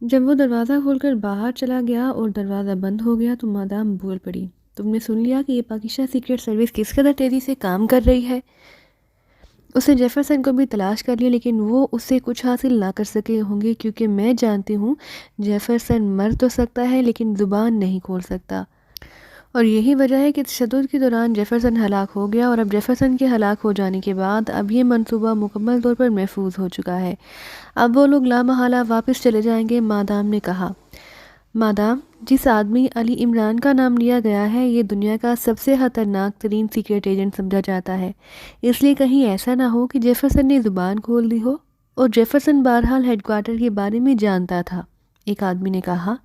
جب وہ دروازہ کھول کر باہر چلا گیا اور دروازہ بند ہو گیا تو مادام بول پڑی، تم نے سن لیا کہ یہ پاکستان سیکرٹ سروس کس قدر تیزی سے کام کر رہی ہے؟ اس نے جیفرسن کو بھی تلاش کر لیا لیکن وہ اس سے کچھ حاصل نہ کر سکے ہوں گے، کیونکہ میں جانتی ہوں جیفرسن مر تو سکتا ہے لیکن زبان نہیں کھول سکتا، اور یہی وجہ ہے کہ تشدد کے دوران جیفرسن ہلاک ہو گیا، اور اب جیفرسن کے ہلاک ہو جانے کے بعد اب یہ منصوبہ مکمل طور پر محفوظ ہو چکا ہے۔ اب وہ لوگ لامحالہ واپس چلے جائیں گے، مادام نے کہا۔ مادام، جس آدمی علی عمران کا نام لیا گیا ہے یہ دنیا کا سب سے خطرناک ترین سیکرٹ ایجنٹ سمجھا جاتا ہے، اس لیے کہیں ایسا نہ ہو کہ جیفرسن نے زبان کھول دی ہو، اور جیفرسن بہرحال ہیڈ کوارٹر کے بارے میں جانتا تھا۔ ایک آدمی نے کہا،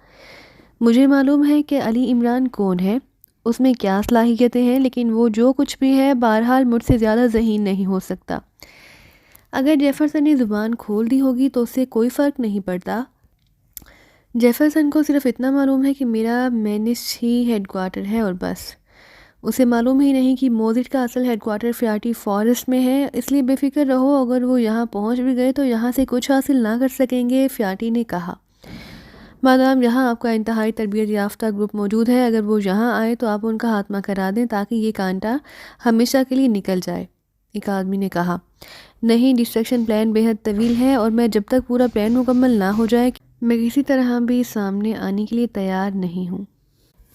مجھے معلوم ہے کہ علی عمران کون ہے، اس میں کیا صلاحیتیں ہیں، لیکن وہ جو کچھ بھی ہے بہرحال مجھ سے زیادہ ذہین نہیں ہو سکتا۔ اگر جیفرسن نے زبان کھول دی ہوگی تو اس سے کوئی فرق نہیں پڑتا۔ جیفرسن کو صرف اتنا معلوم ہے کہ میرا مینس ہی ہیڈ کوارٹر ہے اور بس، اسے معلوم ہی نہیں کہ موزٹ کا اصل ہیڈ کوارٹر فیاٹی فارسٹ میں ہے، اس لیے بے فکر رہو، اگر وہ یہاں پہنچ بھی گئے تو یہاں سے کچھ حاصل نہ کر سکیں گے، فیاٹی نے کہا۔ مادام، یہاں آپ کا انتہائی تربیت یافتہ گروپ موجود ہے، اگر وہ یہاں آئے تو آپ ان کا خاتمہ کرا دیں تاکہ یہ کانٹا ہمیشہ کے لیے نکل جائے۔ ایک آدمی نے کہا، نہیں، ڈسٹرکشن پلان بے حد طویل ہے اور میں جب تک پورا پلان مکمل نہ ہو جائے میں کسی طرح بھی سامنے آنے کے لیے تیار نہیں ہوں۔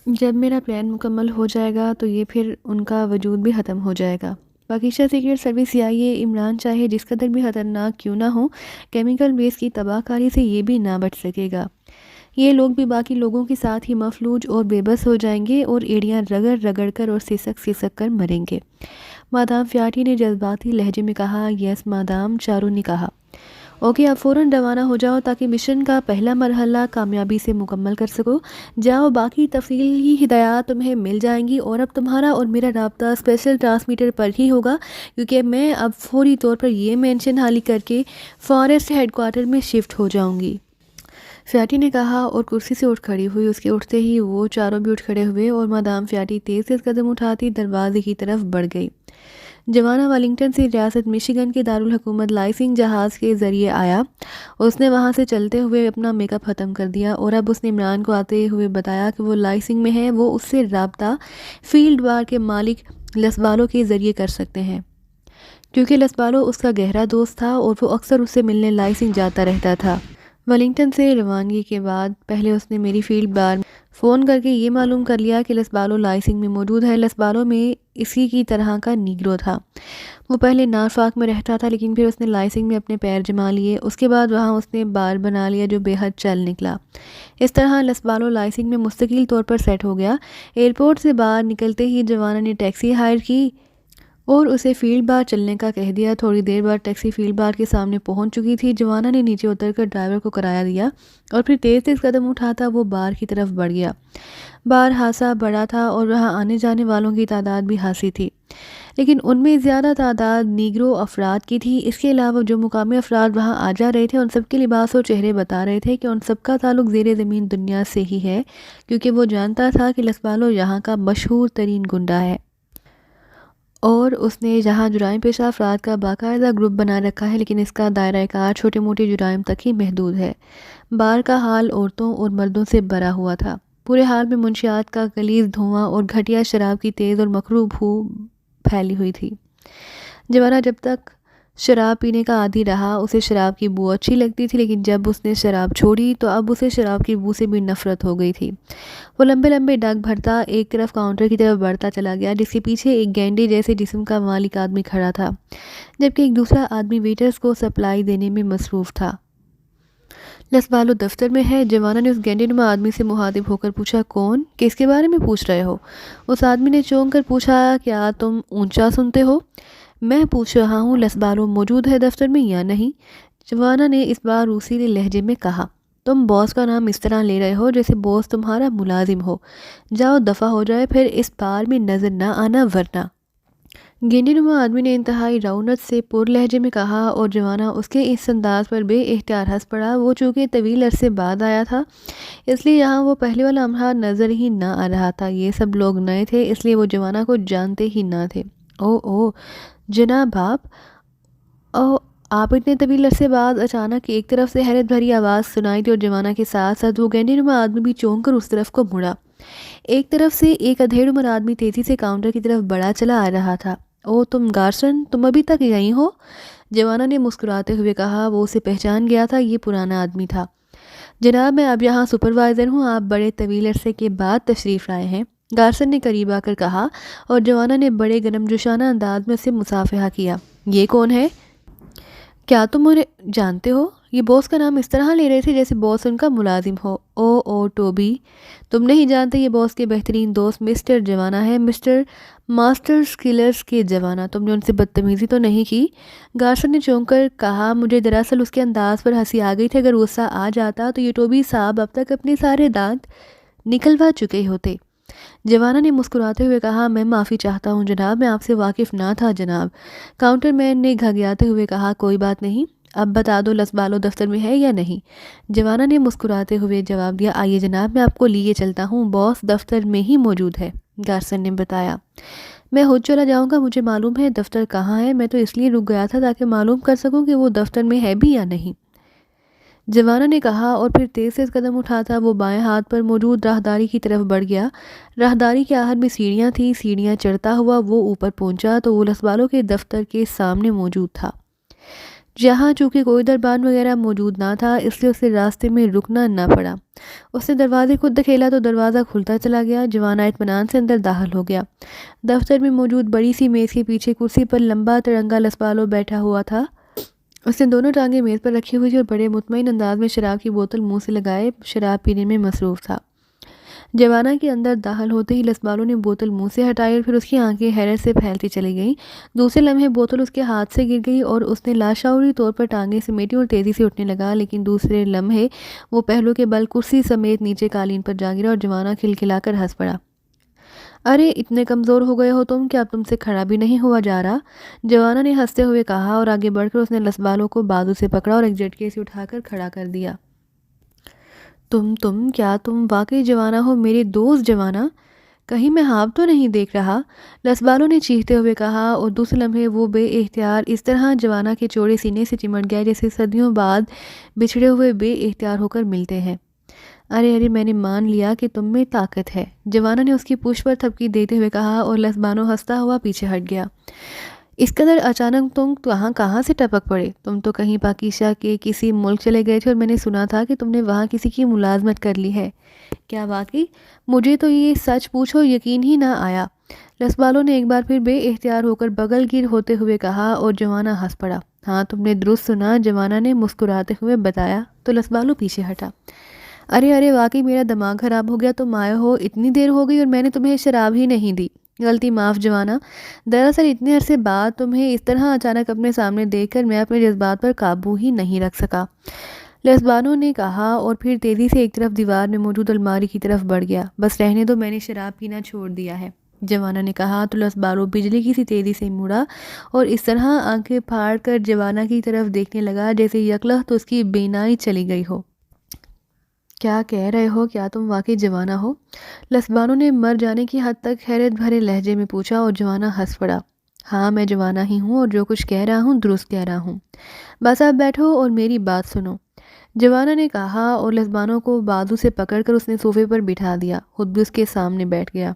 جب میرا پلان مکمل ہو جائے گا تو یہ پھر ان کا وجود بھی ختم ہو جائے گا۔ Pakistan secret service CIA Imran چاہے جس قدر بھی خطرناک کیوں نہ ہو، کیمیکل بیس کی تباہ کاری سے یہ بھی نہ بچ سکے گا۔ یہ لوگ بھی باقی لوگوں کے ساتھ ہی مفلوج اور بے بس ہو جائیں گے اور ایڑیاں رگڑ رگڑ کر اور سسک سسک کر مریں گے۔ مادام فیاٹی نے جذباتی لہجے میں کہا۔ یس مادام، چاروں نے کہا۔ اوکے، آپ فوراً روانہ ہو جاؤ تاکہ مشن کا پہلا مرحلہ کامیابی سے مکمل کر سکو۔ جاؤ، باقی تفصیلی ہدایات تمہیں مل جائیں گی، اور اب تمہارا اور میرا رابطہ اسپیشل ٹرانسمیٹر پر ہی ہوگا، کیونکہ میں اب فوری طور پر یہ مشن حالی کر کے فارسٹ ہیڈ کوارٹر میں شفٹ ہو جاؤں گی۔ فیاٹی نے کہا اور کرسی سے اٹھ کھڑی ہوئی۔ اس کے اٹھتے ہی وہ چاروں بھی اٹھ کھڑے ہوئے اور مادام فیاٹی تیز تیز قدم اٹھاتی دروازے کی طرف بڑھ گئی۔ جوانا والنگٹن سے ریاست میشیگن کے دارالحکومت لائسنگ جہاز کے ذریعے آیا، اس نے وہاں سے چلتے ہوئے اپنا میک اپ ختم کر دیا، اور اب اس نے عمران کو آتے ہوئے بتایا کہ وہ لائسنگ میں ہے، وہ اس سے رابطہ فیلڈ بار کے مالک لسبالو کے ذریعے کر سکتے ہیں، کیونکہ لسبالو اس کا گہرا دوست تھا اور وہ اکثر اس سے ملنے لائسنگ جاتا رہتا تھا۔ ولنگٹن سے روانگی کے بعد پہلے اس نے میری فیلڈ بار فون کر کے یہ معلوم کر لیا کہ لسبالو لائسنگ میں موجود ہے۔ لسبالو میں اسی کی طرح کا نیگرو تھا، وہ پہلے نارفاک میں رہتا تھا لیکن پھر اس نے لائسنگ میں اپنے پیر جما لیے، اس کے بعد وہاں اس نے بار بنا لیا جو بے حد چل نکلا۔ اس طرح لسبالو لائسنگ میں مستقل طور پر سیٹ ہو گیا۔ ایئرپورٹ سے باہر نکلتے ہی جوانا نے ٹیکسی ہائر کی اور اسے فیلڈ بار چلنے کا کہہ دیا۔ تھوڑی دیر بعد ٹیکسی فیلڈ بار کے سامنے پہنچ چکی تھی۔ جوانا نے نیچے اتر کر ڈرائیور کو کرایہ دیا اور پھر تیز تیز قدم اٹھاتا وہ بار کی طرف بڑھ گیا۔ بار خاصا بڑا تھا اور وہاں آنے جانے والوں کی تعداد بھی خاصی تھی، لیکن ان میں زیادہ تعداد نیگرو افراد کی تھی۔ اس کے علاوہ جو مقامی افراد وہاں آ جا رہے تھے ان سب کے لباس اور چہرے بتا رہے تھے کہ ان سب کا تعلق زیر زمین دنیا سے ہی ہے، کیونکہ وہ جانتا تھا کہ لسبالو یہاں کا مشہور ترین گنڈا ہے اور اس نے یہاں جرائم پیشہ افراد کا باقاعدہ گروپ بنا رکھا ہے، لیکن اس کا دائرہ کار چھوٹے موٹے جرائم تک ہی محدود ہے۔ بار کا حال عورتوں اور مردوں سے بھرا ہوا تھا، پورے حال میں منشیات کا غلیظ دھواں اور گھٹیا شراب کی تیز اور مکروہ بو پھیلی ہوئی تھی۔ جوانا جب تک شراب پینے کا عادی رہا اسے شراب کی بو اچھی لگتی تھی، لیکن جب اس نے شراب چھوڑی تو اب اسے شراب کی بو سے بھی نفرت ہو گئی تھی۔ وہ لمبے لمبے ڈگ بھرتا ایک طرف کاؤنٹر کی طرف بڑھتا چلا گیا، جس کے پیچھے ایک گینڈے جیسے جسم کا مالک آدمی کھڑا تھا، جبکہ ایک دوسرا آدمی ویٹرز کو سپلائی دینے میں مصروف تھا۔ لسبالو دفتر میں ہے؟ جوانا نے اس گینڈے نما آدمی سے مخاطب ہو کر پوچھا۔ کون؟ کس کے بارے میں پوچھ رہے ہو؟ اس آدمی نے چونک کر پوچھا۔ کیا تم اونچا سنتے ہو؟ میں پوچھ رہا ہوں لسبالو موجود ہے دفتر میں یا نہیں؟ جوانا نے اس بار روسی لہجے میں کہا۔ تم باس کا نام اس طرح لے رہے ہو جیسے باس تمہارا ملازم ہو، جاؤ دفع ہو جائے، پھر اس بار میں نظر نہ آنا ورنہ۔ گینڈے نما آدمی نے انتہائی رعونت سے پر لہجے میں کہا، اور جوانا اس کے اس انداز پر بے اختیار ہنس پڑا۔ وہ چونکہ طویل عرصے بعد آیا تھا اس لیے یہاں وہ پہلے والا لمحہ نظر ہی نہ آ رہا تھا، یہ سب لوگ نئے تھے اس لیے وہ جوانا کو جانتے ہی نہ تھے۔ او جناب آپ، او آپ اتنے طویل عرصے بعد اچانک ایک طرف سے حیرت بھری آواز سنائی دی اور جوانہ کے ساتھ ساتھ وہ گینڈی نما آدمی بھی چونک کر اس طرف کو مڑا۔ ایک طرف سے ایک ادھیڑ عمر آدمی تیزی سے کاؤنٹر کی طرف بڑھا چلا آ رہا تھا۔ او تم گارسن، تم ابھی تک یہیں ہو؟ جوانہ نے مسکراتے ہوئے کہا۔ وہ اسے پہچان گیا تھا، یہ پرانا آدمی تھا۔ جناب میں اب یہاں سپروائزر ہوں، آپ بڑے طویل عرصے کے بعد تشریف لائے ہیں، گارسن نے قریب آ کر کہا اور جوانہ نے بڑے گرم جوشانہ انداز میں اس سے مصافحہ کیا۔ یہ کون ہے؟ کیا تم انہیں جانتے ہو؟ یہ باس کا نام اس طرح لے رہے تھے جیسے باس ان کا ملازم ہو۔ او ٹوبی، تم نہیں جانتے یہ باس کے بہترین دوست مسٹر جوانہ ہے، مسٹر ماسٹر سکلرز کے جوانہ۔ تم نے ان سے بدتمیزی تو نہیں کی؟ گارسن نے چونک کر کہا۔ مجھے دراصل اس کے انداز پر ہنسی آ گئی تھی، اگر غصہ آ جاتا تو یہ ٹوبی صاحب اب تک اپنے سارے دانت نکلوا چکے ہوتے۔ جوانہ نے مسکراتے ہوئے کہا۔ میں معافی چاہتا ہوں جناب، میں آپ سے واقف نہ تھا جناب۔ کاؤنٹر مین نے گھگیاتے ہوئے کہا۔ کوئی بات نہیں، اب بتا دو لسبالو دفتر میں ہے یا نہیں؟ جوانہ نے مسکراتے ہوئے جواب دیا۔ آئیے جناب، میں آپ کو لیے چلتا ہوں، باس دفتر میں ہی موجود ہے، گارسن نے بتایا۔ میں خود چلا جاؤں گا، مجھے معلوم ہے دفتر کہاں ہے، میں تو اس لیے رک گیا تھا تاکہ معلوم کر سکوں کہ وہ دفتر میں ہے بھی یا نہیں، جوانہ نے کہا، اور پھر تیز تیز قدم اٹھاتا وہ بائیں ہاتھ پر موجود راہداری کی طرف بڑھ گیا۔ راہداری کے آخر میں سیڑھیاں تھیں، سیڑھیاں چڑھتا ہوا وہ اوپر پہنچا تو وہ لسبالو کے دفتر کے سامنے موجود تھا۔ جہاں چونکہ کوئی دربان وغیرہ موجود نہ تھا اس لیے اسے راستے میں رکنا نہ پڑا۔ اس نے دروازے کو دھکیلا تو دروازہ کھلتا چلا گیا۔ جوانہ اطمینان سے اندر داخل ہو گیا۔ دفتر میں موجود بڑی سی میز کے پیچھے کرسی پر لمبا ترنگا لسبالو بیٹھا ہوا تھا۔ اس نے دونوں ٹانگیں میز پر رکھی ہوئی تھی اور بڑے مطمئن انداز میں شراب کی بوتل منہ سے لگائے شراب پینے میں مصروف تھا۔ جوانہ کے اندر داخل ہوتے ہی لسبالو نے بوتل منہ سے ہٹائی اور پھر اس کی آنکھیں حیرت سے پھیلتی چلی گئیں۔ دوسرے لمحے بوتل اس کے ہاتھ سے گر گئی اور اس نے لاشعوری طور پر ٹانگیں سمیٹی اور تیزی سے اٹھنے لگا، لیکن دوسرے لمحے وہ پہلو کے بل کرسی سمیت نیچے قالین پر جا گرا اور جوانہ کھلکھلا کر ہنس پڑا۔ ارے اتنے کمزور ہو گئے ہو تم کہ اب تم سے کھڑا بھی نہیں ہوا جا رہا، جوانہ نے ہنستے ہوئے کہا اور آگے بڑھ کر اس نے لسبالو کو بازو سے پکڑا اور ایک جھٹکے سے اٹھا کر کھڑا کر دیا۔ کیا تم واقعی جوانہ ہو، میرے دوست جوانہ؟ کہیں میں خواب تو نہیں دیکھ رہا، لسبالو نے چیختے ہوئے کہا اور دوسرے لمحے وہ بے اختیار اس طرح جوانہ کے چوڑے سینے سے چمٹ گیا جیسے صدیوں بعد بچھڑے ہوئے بے اختیار ہو کر ملتے ہیں۔ ارے میں نے مان لیا کہ تم میں طاقت ہے، جوانہ نے اس کی پشت پر تھپکی دیتے ہوئے کہا اور لسبالو ہنستا ہوا پیچھے ہٹ گیا۔ اس قدر اچانک تم کہاں سے ٹپک پڑے؟ تم تو کہیں پاکیزہ کے کسی ملک چلے گئے تھے اور میں نے سنا تھا کہ تم نے وہاں کسی کی ملازمت کر لی ہے، کیا واقعی؟ مجھے تو یہ سچ پوچھو یقین ہی نہ آیا، لسبالو نے ایک بار پھر بے اختیار ہو کر بغل گیر ہوتے ہوئے کہا اور جوانہ ہنس پڑا۔ ہاں تم نے درست سنا، جوانہ نے مسکراتے ہوئے بتایا تو لسبالو پیچھے ہٹا۔ ارے واقعی میرا دماغ خراب ہو گیا، تم آئے ہو اتنی دیر ہو گئی اور میں نے تمہیں شراب ہی نہیں دی، غلطی معاف جوانہ، دراصل اتنے عرصے بعد تمہیں اس طرح اچانک اپنے سامنے دیکھ کر میں اپنے جذبات پر قابو ہی نہیں رکھ سکا، لسبالو نے کہا اور پھر تیزی سے ایک طرف دیوار میں موجود الماری کی طرف بڑھ گیا۔ بس رہنے دو، میں نے شراب پینا چھوڑ دیا ہے، جوانہ نے کہا تو لسبالو بجلی کی سی تیزی سے مڑا اور اس طرح آنکھیں پھاڑ کر جوانہ کی طرف دیکھنے لگا جیسے یکلخت اس کی بینائی چلی گئی ہو۔ کیا کہہ رہے ہو، کیا تم واقعی جوانہ ہو؟ لسبالو نے مر جانے کی حد تک حیرت بھرے لہجے میں پوچھا اور جوانہ ہنس پڑا۔ ہاں میں جوانہ ہی ہوں اور جو کچھ کہہ رہا ہوں درست کہہ رہا ہوں، بس آپ بیٹھو اور میری بات سنو، جوانہ نے کہا اور لسبالو کو بازو سے پکڑ کر اس نے صوفے پر بٹھا دیا، خود بھی اس کے سامنے بیٹھ گیا۔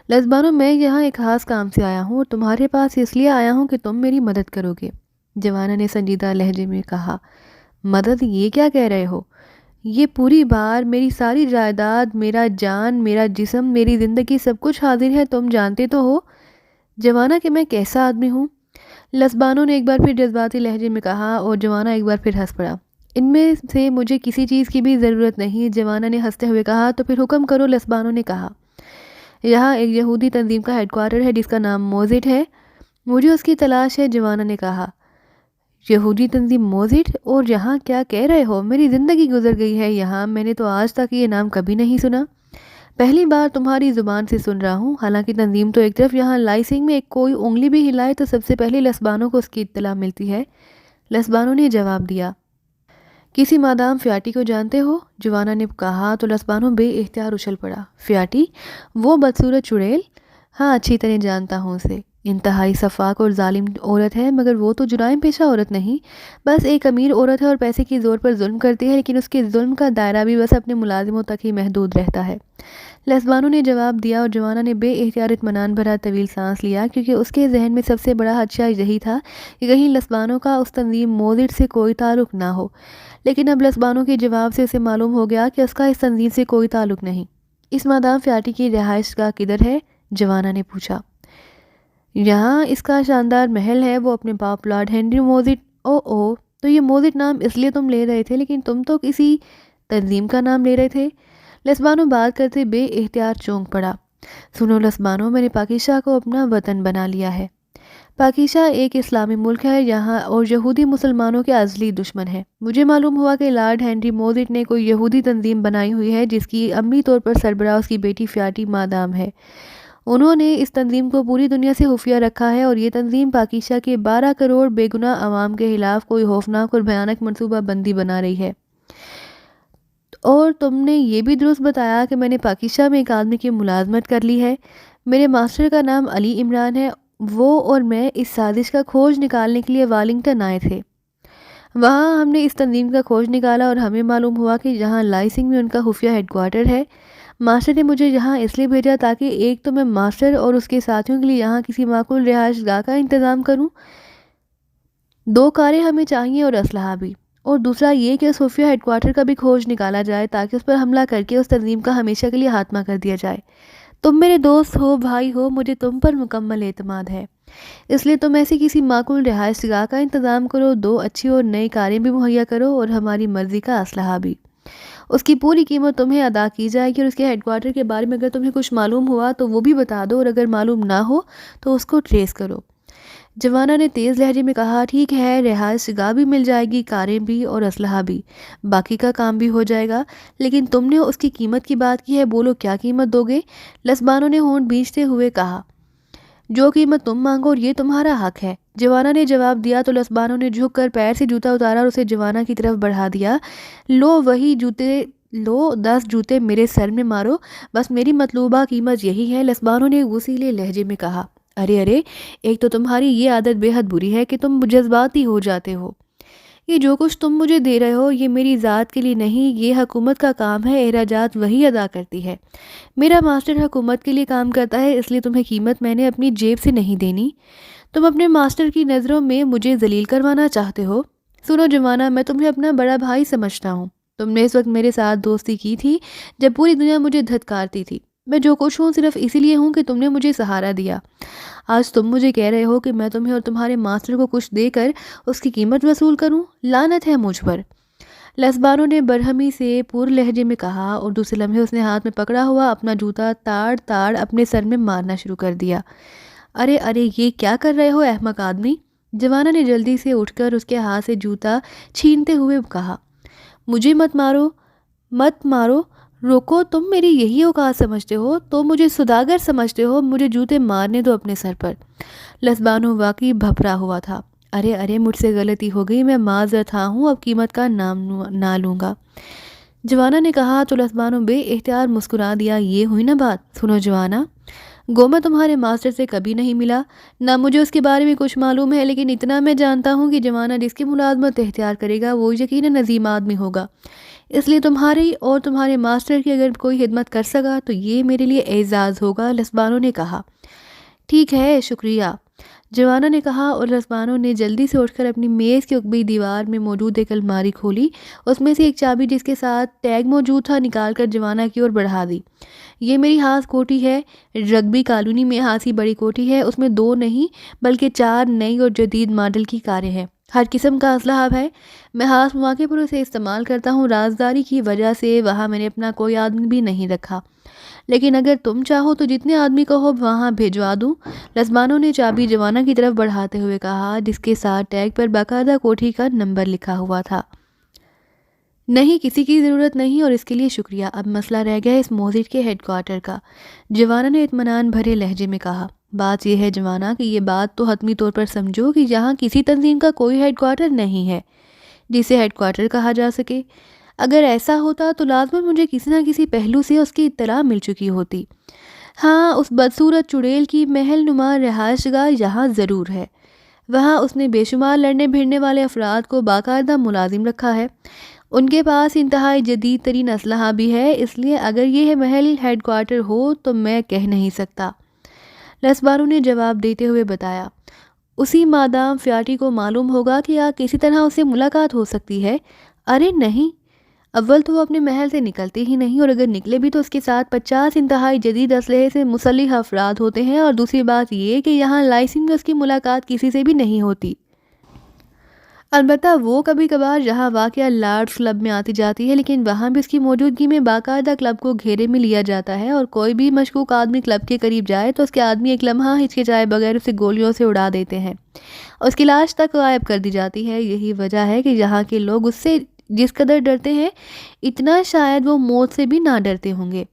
لسبالو میں یہاں ایک خاص کام سے آیا ہوں اور تمہارے پاس اس لیے آیا ہوں کہ تم میری مدد کرو گے، جوانہ نے سنجیدہ لہجے میں کہا۔ مدد؟ یہ کیا کہہ رہے ہو؟ یہ پوری بار، میری ساری جائیداد، میرا جان، میرا جسم، میری زندگی، سب کچھ حاضر ہے، تم جانتے تو ہو جوانہ کہ میں کیسا آدمی ہوں، لسبالو نے ایک بار پھر جذباتی لہجے میں کہا اور جوانہ ایک بار پھر ہنس پڑا۔ ان میں سے مجھے کسی چیز کی بھی ضرورت نہیں، جوانہ نے ہنستے ہوئے کہا۔ تو پھر حکم کرو، لسبالو نے کہا۔ یہاں ایک یہودی تنظیم کا ہیڈ کوارٹر ہے جس کا نام موزٹ ہے، مجھے اس کی تلاش ہے، جوانہ نے کہا۔ یہودی تنظیم موزٹ؟ اور یہاں کیا کہہ رہے ہو، میری زندگی گزر گئی ہے یہاں، میں نے تو آج تک یہ نام کبھی نہیں سنا، پہلی بار تمہاری زبان سے سن رہا ہوں، حالانکہ تنظیم تو ایک طرف یہاں لائسنگ میں ایک کوئی انگلی بھی ہلائے تو سب سے پہلے لسبالو کو اس کی اطلاع ملتی ہے، لسبالو نے جواب دیا۔ کسی مادام فیاٹی کو جانتے ہو، جوانہ نے کہا تو لسبالو بے اختیار اچھل پڑا۔ فیاٹی؟ وہ بدصورت چڑیل؟ ہاں اچھی طرح جانتا ہوں اسے، انتہائی شفاق اور ظالم عورت ہے، مگر وہ تو جرائم پیشہ عورت نہیں، بس ایک امیر عورت ہے اور پیسے کی زور پر ظلم کرتی ہے، لیکن اس کے ظلم کا دائرہ بھی بس اپنے ملازموں تک ہی محدود رہتا ہے۔ لسبانو نے جواب دیا اور جوانا نے بے اختیار اطمینان بھرا طویل سانس لیا، کیونکہ اس کے ذہن میں سب سے بڑا خدشہ یہی تھا کہ کہیں لسبانو کا اس تنظیم موزٹ سے کوئی تعلق نہ ہو۔ لیکن اب لسبانو کے جواب سے اسے معلوم ہو گیا کہ اس کا اس تنظیم سے کوئی تعلق نہیں۔ اس مادام فیاٹی کی رہائش گاہ کدھر ہے؟ جوانا نے پوچھا۔ یہاں اس کا شاندار محل ہے، وہ اپنے باپ لارڈ ہنری موزٹ۔ او تو یہ موزٹ نام اس لیے تم لے رہے تھے، لیکن تم تو کسی تنظیم کا نام لے رہے تھے۔ لسبانو بات کرتے بے اختیار چونک پڑا۔ سنو لسبانو، میں نے پاکیزہ کو اپنا وطن بنا لیا ہے۔ پاکیزہ ایک اسلامی ملک ہے یہاں، اور یہودی مسلمانوں کے ازلی دشمن ہے۔ مجھے معلوم ہوا کہ لارڈ ہنری موزٹ نے کوئی یہودی تنظیم بنائی ہوئی ہے جس کی عملی طور پر سربراہ اس کی بیٹی فیاٹی مادام ہے۔ انہوں نے اس تنظیم کو پوری دنیا سے خفیہ رکھا ہے، اور یہ تنظیم پاکیزہ کے 12 کروڑ بے گناہ عوام کے خلاف کوئی خوفناک اور بھیانک منصوبہ بندی بنا رہی ہے۔ اور تم نے یہ بھی درست بتایا کہ میں نے پاکیزہ میں ایک آدمی کی ملازمت کر لی ہے۔ میرے ماسٹر کا نام علی عمران ہے۔ وہ اور میں اس سازش کا کھوج نکالنے کے لیے وارلنگٹن آئے تھے۔ وہاں ہم نے اس تنظیم کا کھوج نکالا اور ہمیں معلوم ہوا کہ جہاں لائسنگ میں ان کا خفیہ ہیڈ کوارٹر ہے۔ ماسٹر نے مجھے یہاں اس لیے بھیجا تاکہ ایک تو میں ماسٹر اور اس کے ساتھیوں کے لیے یہاں کسی معقول رہائش گاہ کا انتظام کروں، 2 کاریں ہمیں چاہیے اور اسلحہ بھی، اور دوسرا یہ کہ اس خفیہ ہیڈ کوارٹر کا بھی کھوج نکالا جائے تاکہ اس پر حملہ کر کے اس تنظیم کا ہمیشہ کے لیے خاتمہ کر دیا جائے۔ تم میرے دوست ہو، بھائی ہو، مجھے تم پر مکمل اعتماد ہے، اس لیے تم ایسی کسی معقول رہائش گاہ کا انتظام کرو، 2 اچھی اور نئی کاریں بھی مہیا کرو، اور ہماری مرضی کا اسلحہ بھی۔ اس کی پوری قیمت تمہیں ادا کی جائے گی، اور اس کے ہیڈ کوارٹر کے بارے میں اگر تمہیں کچھ معلوم ہوا تو وہ بھی بتا دو، اور اگر معلوم نہ ہو تو اس کو ٹریس کرو۔ جوانا نے تیز لہجے میں کہا، ٹھیک ہے، رہائش گاہ بھی مل جائے گی، کاریں بھی اور اسلحہ بھی، باقی کا کام بھی ہو جائے گا، لیکن تم نے اس کی قیمت کی بات کی ہے، بولو کیا قیمت دو گے؟ لسبانو نے ہونٹ بھینچتے ہوئے کہا، جو قیمت تم مانگو، اور یہ تمہارا حق ہے۔ جوانا نے جواب دیا تو لسبانو نے جھک کر پیر سے جوتا اتارا اور اسے جوانا کی طرف بڑھا دیا۔ لو 10 جوتے میرے سر میں مارو، بس میری مطلوبہ قیمت یہی ہے۔ لسبانو نے غصیلے لہجے میں کہا، ارے ایک تو تمہاری یہ عادت بے حد بری ہے کہ تم جذباتی ہو جاتے ہو۔ یہ جو کچھ تم مجھے دے رہے ہو یہ میری ذات کے لیے نہیں، یہ حکومت کا کام ہے، اخراجات وہی ادا کرتی ہے۔ میرا ماسٹر حکومت کے لیے کام کرتا ہے، اس لیے تمہیں قیمت میں نے اپنی جیب سے نہیں دینی۔ تم اپنے ماسٹر کی نظروں میں مجھے ذلیل کروانا چاہتے ہو۔ سنو جوانا، میں تمہیں اپنا بڑا بھائی سمجھتا ہوں۔ تم نے اس وقت میرے ساتھ دوستی کی تھی جب پوری دنیا مجھے دھتکارتی تھی۔ میں جو کچھ ہوں صرف اسی لیے ہوں کہ تم نے مجھے سہارا دیا۔ آج تم مجھے کہہ رہے ہو کہ میں تمہیں اور تمہارے ماسٹر کو کچھ دے کر اس کی قیمت وصول کروں؟ لعنت ہے مجھ پر۔ لسبانو نے برہمی سے پور لہجے میں کہا، اور دوسرے لمحے اس نے ہاتھ میں پکڑا ہوا اپنا جوتا تاڑ اپنے سر میں مارنا شروع کر دیا۔ ارے یہ کیا کر رہے ہو احمق آدمی؟ جوانا نے جلدی سے اٹھ کر اس کے ہاتھ سے جوتا چھینتے ہوئے کہا، مجھے مت مارو، روکو، تم میری یہی اوقات سمجھتے ہو تو مجھے سوداگر سمجھتے ہو، مجھے جوتے مارنے دو اپنے سر پر۔ لسبانو واقعی بھپرا ہوا تھا۔ ارے مجھ سے غلطی ہو گئی، میں معذرت خواہ ہوں، اب قیمت کا نام نہ لوں گا، جوانا نے کہا تو لسبانو بے اختیار مسکرا دیا۔ یہ ہوئی نا بات؟ سنو جوانا، گو میں تمہارے ماسٹر سے کبھی نہیں ملا، نہ مجھے اس کے بارے میں کچھ معلوم ہے، لیکن اتنا میں جانتا ہوں کہ جوانا جس کی ملازمت اختیار کرے گا وہ یقیناً عظیم آدمی ہوگا، اس لیے تمہاری اور تمہارے ماسٹر کی اگر کوئی خدمت کر سکا تو یہ میرے لیے اعزاز ہوگا۔ لسبانو نے کہا، ٹھیک ہے، شکریہ، جوانا نے کہا، اور لسبانو نے جلدی سے اٹھ کر اپنی میز کی عقبی دیوار میں موجود ایک الماری کھولی، اس میں سے ایک چابی جس کے ساتھ ٹیگ موجود تھا نکال کر جوانا کی اور بڑھا دی۔ یہ میری ہاس کوٹھی ہے، رگبی کالونی میں ہاسی بڑی کوٹھی ہے، اس میں 2 نہیں بلکہ 4 نئی اور جدید ماڈل کی کاریں ہیں، ہر قسم کا اسلحہ ہے، میں خاص مواقع پر اسے استعمال کرتا ہوں، رازداری کی وجہ سے وہاں میں نے اپنا کوئی آدمی بھی نہیں رکھا، لیکن اگر تم چاہو تو جتنے آدمی کہو وہاں بھیجوا دوں۔ لسبانو نے چابی جوانا کی طرف بڑھاتے ہوئے کہا، جس کے ساتھ ٹیگ پر باقاعدہ کوٹھی کا نمبر لکھا ہوا تھا۔ نہیں، کسی کی ضرورت نہیں، اور اس کے لیے شکریہ، اب مسئلہ رہ گیا اس موزٹ کے ہیڈ کوارٹر کا، جوانا نے اطمینان بھرے لہجے میں کہا۔ بات یہ ہے جوانا کہ یہ بات تو حتمی طور پر سمجھو کہ یہاں کسی تنظیم کا کوئی ہیڈ کوارٹر نہیں ہے جسے ہیڈ کوارٹر کہا جا سکے، اگر ایسا ہوتا تو لازماً مجھے کسی نہ کسی پہلو سے اس کی اطلاع مل چکی ہوتی۔ ہاں، اس بدصورت چڑیل کی محل نما رہائش گاہ یہاں ضرور ہے۔ وہاں اس نے بے شمار لڑنے بھیڑنے والے افراد کو باقاعدہ ملازم رکھا ہے۔ ان کے پاس انتہائی جدید ترین اسلحہ بھی ہے، اس لیے اگر یہ محل ہیڈ کوارٹر ہو تو میں کہہ نہیں سکتا، لسبانو نے جواب دیتے ہوئے بتایا۔ اسی مادام فیاٹی کو معلوم ہوگا کہ کسی طرح اسے ملاقات ہو سکتی ہے۔ ارے نہیں، اول تو وہ اپنے محل سے نکلتے ہی نہیں، اور اگر نکلے بھی تو اس کے ساتھ 50 انتہائی جدید اسلحے سے مسلح افراد ہوتے ہیں، اور دوسری بات یہ کہ یہاں لائسنس میں اس کی ملاقات کسی سے بھی نہیں ہوتی۔ البتہ وہ کبھی کبھار یہاں واقعہ لارڈز کلب میں آتی جاتی ہے، لیکن وہاں بھی اس کی موجودگی میں باقاعدہ کلب کو گھیرے میں لیا جاتا ہے، اور کوئی بھی مشکوک آدمی کلب کے قریب جائے تو اس کے آدمی ایک لمحہ ہچکچائے بغیر اسے گولیوں سے اڑا دیتے ہیں، اس کی لاش تک غائب کر دی جاتی ہے۔ یہی وجہ ہے کہ یہاں کے لوگ اس سے جس قدر ڈرتے ہیں، اتنا شاید وہ موت سے بھی نہ ڈرتے ہوں گے۔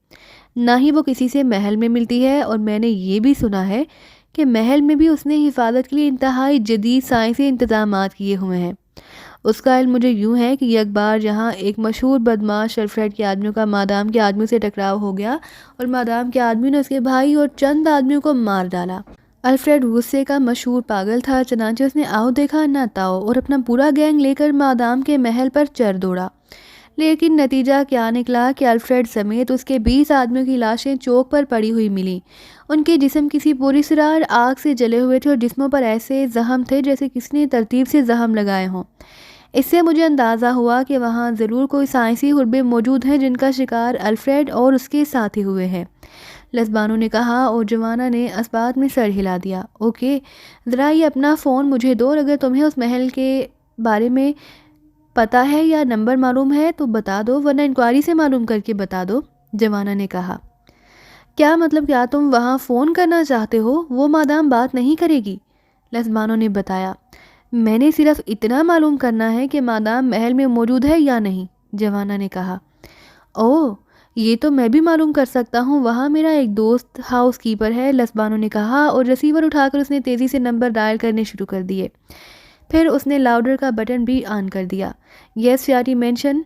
نہ ہی وہ کسی سے محل میں ملتی ہے، اور میں نے یہ بھی سنا ہے کہ محل میں بھی اس نے حفاظت کے لیے انتہائی جدید سائنسی انتظامات کیے ہوئے ہیں۔ اس کا علم مجھے یوں ہے کہ یک بار یہاں ایک مشہور بدماش الفریڈ کے آدمیوں کا مادام کے آدمیوں سے ٹکراؤ ہو گیا، اور مادام کے آدمی نے اس کے بھائی اور چند آدمیوں کو مار ڈالا۔ الفریڈ غصے کا مشہور پاگل تھا، چنانچہ اس نے آؤ دیکھا نہ تاؤ، اور اپنا پورا گینگ لے کر مادام کے محل پر چڑھ دوڑا۔ لیکن نتیجہ کیا نکلا کہ الفریڈ سمیت اس کے 20 آدمیوں کی لاشیں چوک پر پڑی ہوئی ملیں۔ ان کے جسم کسی پوری سرار آگ سے جلے ہوئے تھے، اور جسموں پر ایسے زخم تھے جیسے کسی نے ترتیب سے زخم لگائے ہوں۔ اس سے مجھے اندازہ ہوا کہ وہاں ضرور کوئی سائنسی حربے موجود ہیں جن کا شکار الفریڈ اور اس کے ساتھی ہوئے ہیں، لسبانو نے کہا، اور جوانا نے اسبات میں سر ہلا دیا۔ اوکے، ذرا یہ اپنا فون مجھے دو، اور اگر تمہیں اس محل کے بارے میں پتہ ہے یا نمبر معلوم ہے تو بتا دو، ورنہ انکوائری سے معلوم کر کے بتا دو، جوانا نے کہا۔ کیا مطلب، کیا تم وہاں فون کرنا چاہتے ہو؟ وہ مادام بات نہیں کرے گی، لسبانو نے بتایا۔ میں نے صرف اتنا معلوم کرنا ہے کہ مادام محل میں موجود ہے یا نہیں، جوانا نے کہا۔ اوہ، یہ تو میں بھی معلوم کر سکتا ہوں، وہاں میرا ایک دوست ہاؤس کیپر ہے، لسبانو نے کہا، اور ریسیور اٹھا کر اس نے تیزی سے نمبر ڈائل کرنے شروع کر دیے۔ پھر اس نے لاؤڈر کا بٹن بھی آن کر دیا۔ یس فیاٹی مینشن،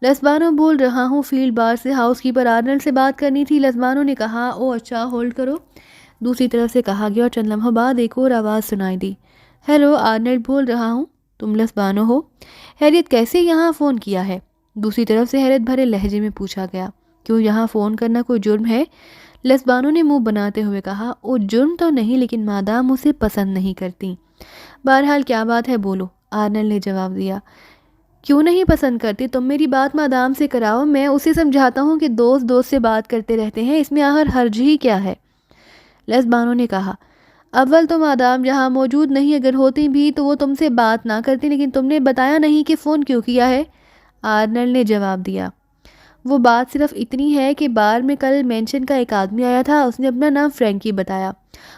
لسبانو بول رہا ہوں، فیلڈ بار سے ہاؤس کیپر آرنلڈ سے بات کرنی تھی، لسبانو نے کہا۔ او اچھا، ہولڈ کرو، دوسری طرف سے کہا گیا، اور چند لمحوں بعد ایک اور آواز سنائی دی۔ ہیلو، آرنلڈ بول رہا ہوں، تم لسبانو ہو؟ حیرت، کیسے یہاں فون کیا ہے؟ دوسری طرف سے حیرت بھرے لہجے میں پوچھا گیا۔ کیوں یہاں فون کرنا کوئی جرم ہے؟ لسبانو نے منہ بناتے ہوئے کہا۔ او جرم تو نہیں، لیکن مادام اسے پسند نہیں کرتی۔ بہرحال کیا بات ہے، بولو، آرنلڈ نے جواب دیا۔ کیوں نہیں پسند کرتی؟ تم میری بات مادام سے کراؤ، میں اسے سمجھاتا ہوں کہ دوست دوست سے بات کرتے رہتے ہیں، اس میں آخر حرج ہی کیا ہے، لسبانو نے کہا۔ اول تو مادام یہاں موجود نہیں، اگر ہوتی بھی تو وہ تم سے بات نہ کرتی، لیکن تم نے بتایا نہیں کہ فون کیوں کیا ہے، آرنلڈ نے جواب دیا۔ وہ بات صرف اتنی ہے کہ بار میں کل مینشن کا ایک آدمی آیا تھا، اس نے اپنا نام فرینکی بتایا۔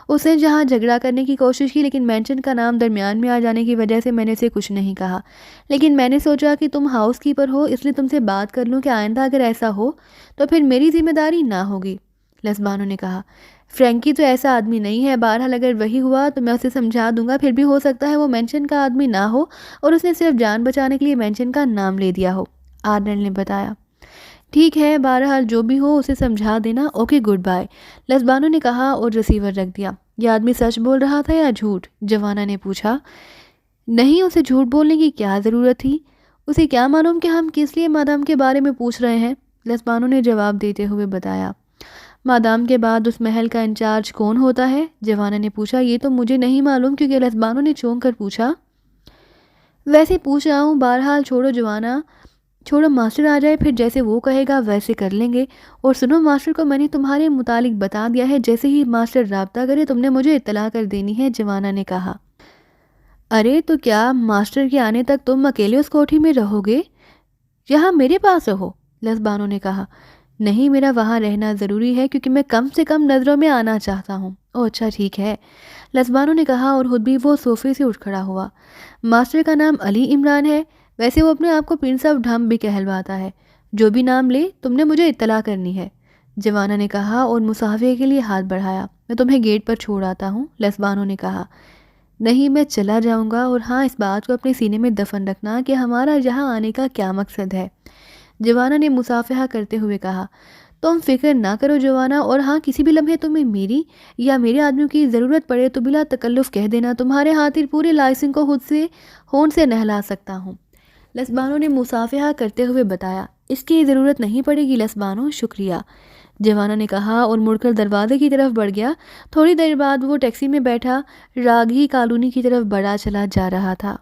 اس نے جہاں جھگڑا کرنے کی کوشش کی، لیکن مینشن کا نام درمیان میں آ جانے کی وجہ سے میں نے اسے کچھ نہیں کہا، لیکن میں نے سوچا کہ تم ہاؤس کیپر ہو، اس لیے تم سے بات کر لوں کہ آئندہ اگر ایسا ہو تو پھر میری ذمہ داری نہ ہوگی، لسبانو نے کہا۔ فرینکی تو ایسا آدمی نہیں ہے، بہرحال اگر وہی ہوا تو میں اسے سمجھا دوں گا، پھر بھی ہو سکتا ہے وہ مینشن کا آدمی نہ ہو اور اس نے صرف جان بچانے کے لیے مینشن کا نام لے دیا ہو، آرنلڈ نے بتایا۔ ٹھیک ہے، بہرحال جو بھی ہو اسے سمجھا دینا، اوکے گڈ بائے، لسبانو نے کہا اور ریسیور رکھ دیا۔ یہ آدمی سچ بول رہا تھا یا جھوٹ؟ جوانا نے پوچھا۔ نہیں، اسے جھوٹ بولنے کی کیا ضرورت تھی؟ اسے کیا معلوم کہ ہم کس لیے مادام کے بارے میں پوچھ رہے ہیں، لسبانو نے جواب دیتے ہوئے بتایا۔ مادام کے بعد اس محل کا انچارج کون ہوتا ہے؟ جوانا نے پوچھا۔ یہ تو مجھے نہیں معلوم، کیونکہ لسبانو نے چونک کر پوچھا۔ ویسے پوچھ رہا ہوں، بہرحال چھوڑو جوانا، چھوڑو، ماسٹر آ جائے، پھر جیسے وہ کہے گا ویسے کر لیں گے۔ اور سنو، ماسٹر کو میں نے تمہارے متعلق بتا دیا ہے، جیسے ہی ماسٹر رابطہ کرے تم نے مجھے اطلاع کر دینی ہے، جوانا نے کہا۔ ارے تو کیا ماسٹر کے آنے تک تم اکیلے اس کوٹھی میں رہو گے؟ یہاں میرے پاس رہو، لسبانو نے کہا۔ نہیں، میرا وہاں رہنا ضروری ہے کیونکہ میں کم سے کم نظروں میں آنا چاہتا ہوں۔ او اچھا، ٹھیک ہے، لسبانو نے کہا، اور خود بھی وہ صوفے سے اٹھ کھڑا ہوا۔ ماسٹر کا نام علی عمران ہے، ویسے وہ اپنے آپ کو پرنس آف ڈھم بھی کہلواتا ہے۔ جو بھی نام لے تم نے مجھے اطلاع کرنی ہے، جوانا نے کہا اور مصافحے کے لیے ہاتھ بڑھایا۔ میں تمہیں گیٹ پر چھوڑ آتا ہوں، لسبانو نے کہا۔ نہیں، میں چلا جاؤں گا، اور ہاں، اس بات کو اپنے سینے میں دفن رکھنا کہ ہمارا یہاں آنے کا کیا مقصد ہے، جوانا نے مصافحہ کرتے ہوئے کہا، تم فکر نہ کرو جوانا، اور ہاں کسی بھی لمحے تمہیں میری یا میرے آدمیوں کی ضرورت پڑے تو بلا تکلف کہہ دینا، تمہارے خاطر پورے لائسنس کو خود سے ہون سے نہلا سکتا ہوں۔ لسبانو نے مصافحہ کرتے ہوئے بتایا، اس کی ضرورت نہیں پڑے گی لسبانو، شکریہ، جوانا نے کہا اور مڑ کر دروازے کی طرف بڑھ گیا۔ تھوڑی دیر بعد وہ ٹیکسی میں بیٹھا راگھی کالونی کی طرف بڑھا چلا جا رہا تھا۔